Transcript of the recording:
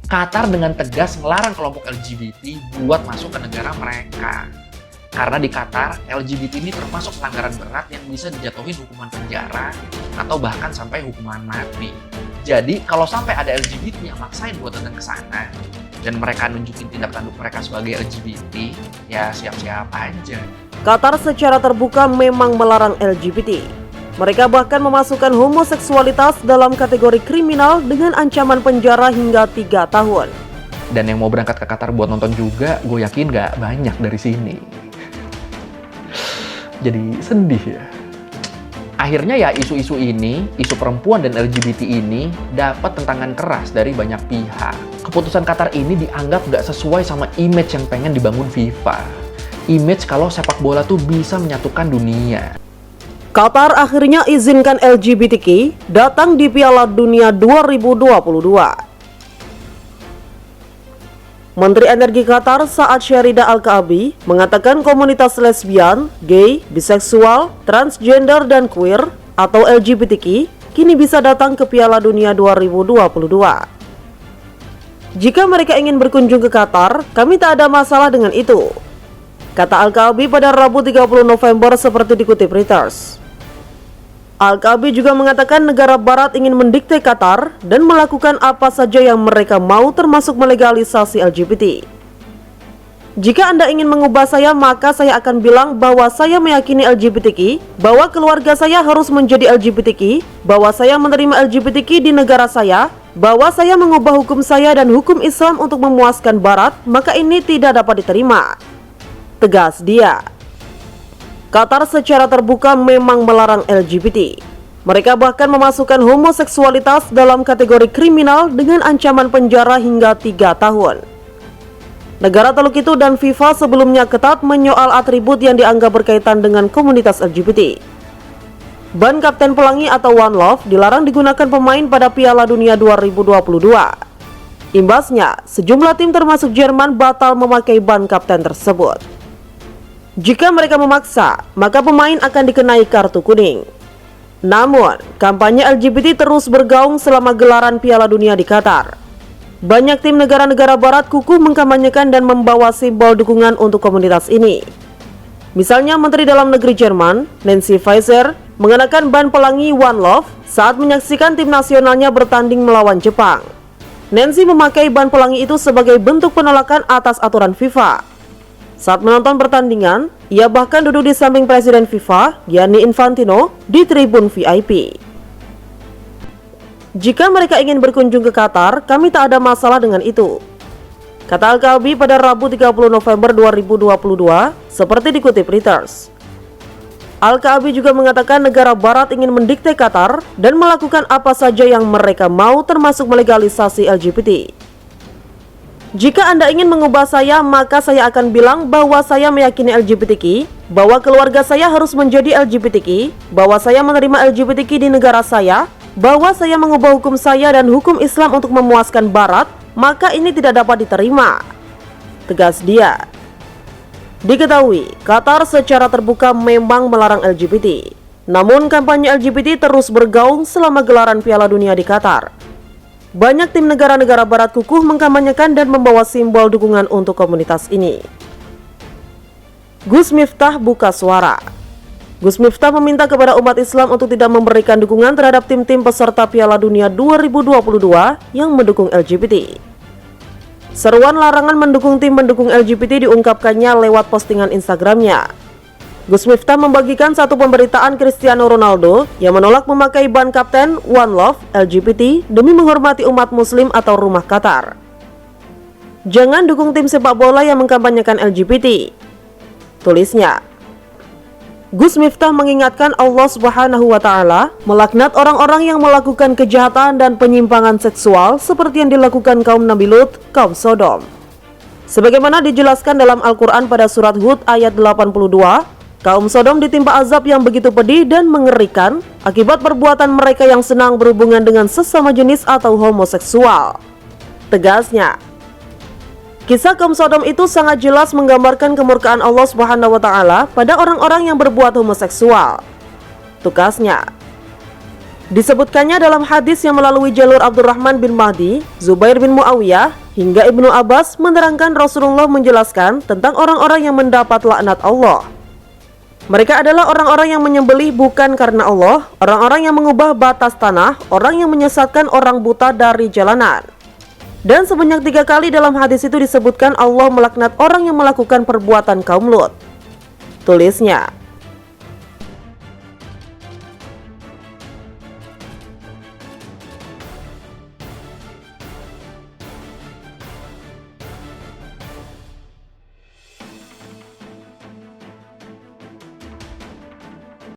Qatar dengan tegas melarang kelompok LGBT buat masuk ke negara mereka. Karena di Qatar, LGBT ini termasuk pelanggaran berat yang bisa dijatuhin hukuman penjara atau bahkan sampai hukuman mati. Jadi, kalau sampai ada LGBT yang maksain buat datang ke sana dan mereka nunjukin tindak tanduk mereka sebagai LGBT, ya siap-siap aja. Qatar secara terbuka memang melarang LGBT. Mereka bahkan memasukkan homoseksualitas dalam kategori kriminal dengan ancaman penjara hingga 3 tahun. Dan yang mau berangkat ke Qatar buat nonton juga, gue yakin gak banyak dari sini. Jadi sedih ya. Akhirnya ya isu-isu ini, isu perempuan dan LGBT ini dapat tentangan keras dari banyak pihak. Keputusan Qatar ini dianggap gak sesuai sama image yang pengen dibangun FIFA. Image kalau sepak bola tuh bisa menyatukan dunia. Qatar akhirnya izinkan LGBTQ datang di Piala Dunia 2022. Menteri Energi Qatar Saad Sherida Al-Kaabi mengatakan komunitas lesbian, gay, biseksual, transgender, dan queer atau LGBTQ kini bisa datang ke Piala Dunia 2022. Jika mereka ingin berkunjung ke Qatar, kami tak ada masalah dengan itu, kata Al-Kaabi pada Rabu 30 November seperti dikutip Reuters. Al-Kaabi juga mengatakan negara barat ingin mendikte Qatar dan melakukan apa saja yang mereka mau termasuk melegalisasi LGBT. Jika Anda ingin mengubah saya, maka saya akan bilang bahwa saya meyakini LGBTQ, bahwa keluarga saya harus menjadi LGBTQ, bahwa saya menerima LGBTQ di negara saya, bahwa saya mengubah hukum saya dan hukum Islam untuk memuaskan barat, maka ini tidak dapat diterima, tegas dia. Qatar secara terbuka memang melarang LGBT. Mereka bahkan memasukkan homoseksualitas dalam kategori kriminal dengan ancaman penjara hingga 3 tahun. Negara Teluk itu dan FIFA sebelumnya ketat menyoal atribut yang dianggap berkaitan dengan komunitas LGBT. Ban Kapten Pelangi atau One Love dilarang digunakan pemain pada Piala Dunia 2022. Imbasnya, sejumlah tim termasuk Jerman batal memakai ban kapten tersebut. Jika mereka memaksa, maka pemain akan dikenai kartu kuning. Namun, kampanye LGBT terus bergaung selama gelaran Piala Dunia di Qatar. Banyak tim negara-negara barat kukuh mengkampanyekan dan membawa simbol dukungan untuk komunitas ini. Misalnya Menteri Dalam Negeri Jerman, Nancy Faeser, mengenakan ban pelangi One Love saat menyaksikan tim nasionalnya bertanding melawan Jepang. Nancy memakai ban pelangi itu sebagai bentuk penolakan atas aturan FIFA. Saat menonton pertandingan, ia bahkan duduk di samping Presiden FIFA, Gianni Infantino, di tribun VIP. Jika mereka ingin berkunjung ke Qatar, kami tak ada masalah dengan itu, kata Al-Kaabi pada Rabu 30 November 2022, seperti dikutip Reuters. Al-Kaabi juga mengatakan negara barat ingin mendikte Qatar dan melakukan apa saja yang mereka mau termasuk melegalisasi LGBT. Jika Anda ingin mengubah saya, maka saya akan bilang bahwa saya meyakini LGBTQ, bahwa keluarga saya harus menjadi LGBTQ, bahwa saya menerima LGBTQ di negara saya, bahwa saya mengubah hukum saya dan hukum Islam untuk memuaskan barat, maka ini tidak dapat diterima, tegas dia. Diketahui, Qatar secara terbuka memang melarang LGBT. Namun kampanye LGBT terus bergaung selama gelaran Piala Dunia di Qatar. Banyak tim negara-negara barat kukuh mengkampanyekan dan membawa simbol dukungan untuk komunitas ini. Gus Miftah buka suara. Gus Miftah meminta kepada umat Islam untuk tidak memberikan dukungan terhadap tim-tim peserta Piala Dunia 2022 yang mendukung LGBT. Seruan larangan mendukung tim pendukung LGBT diungkapkannya lewat postingan Instagramnya. Gus Miftah membagikan satu pemberitaan Cristiano Ronaldo yang menolak memakai ban kapten One Love LGBT demi menghormati umat muslim atau rumah Qatar. Jangan dukung tim sepak bola yang mengkampanyekan LGBT, tulisnya. Gus Miftah mengingatkan Allah Subhanahu wa Ta'ala melaknat orang-orang yang melakukan kejahatan dan penyimpangan seksual seperti yang dilakukan kaum Nabi Lut, kaum Sodom. Sebagaimana dijelaskan dalam Al-Quran pada surat Hud ayat 82, kaum Sodom ditimpa azab yang begitu pedih dan mengerikan akibat perbuatan mereka yang senang berhubungan dengan sesama jenis atau homoseksual, tegasnya. Kisah kaum Sodom itu sangat jelas menggambarkan kemurkaan Allah Subhanahu wa Ta'ala pada orang-orang yang berbuat homoseksual, tukasnya. Disebutkannya dalam hadis yang melalui jalur Abdurrahman bin Mahdi, Zubair bin Muawiyah, hingga Ibnu Abbas menerangkan Rasulullah menjelaskan tentang orang-orang yang mendapat laknat Allah. Mereka adalah orang-orang yang menyembelih bukan karena Allah, orang-orang yang mengubah batas tanah, orang yang menyesatkan orang buta dari jalanan. Dan sebanyak 3 kali dalam hadis itu disebutkan Allah melaknat orang yang melakukan perbuatan kaum Lut. Tulisnya,